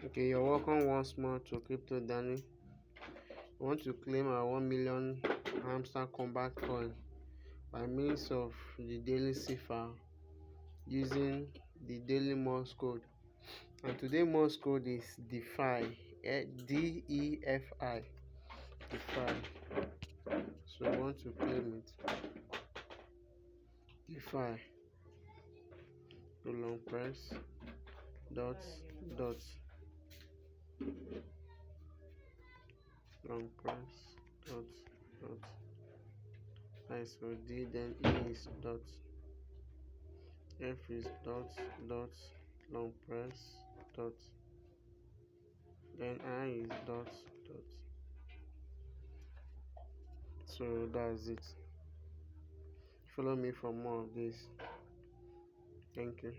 Okay, you're welcome once more to Crypto Danny. I want to claim our 1 million hamster combat coin by means of the daily cipher using the daily Morse code. And today Morse code is DeFi, DEFI, DeFi. So I want to claim it. DeFi, long press, dot, long press, dot. Nice, so D, then E is dot, F is dot, long press, dot, then I is dot. So that's it. Follow me for more of this. Thank you.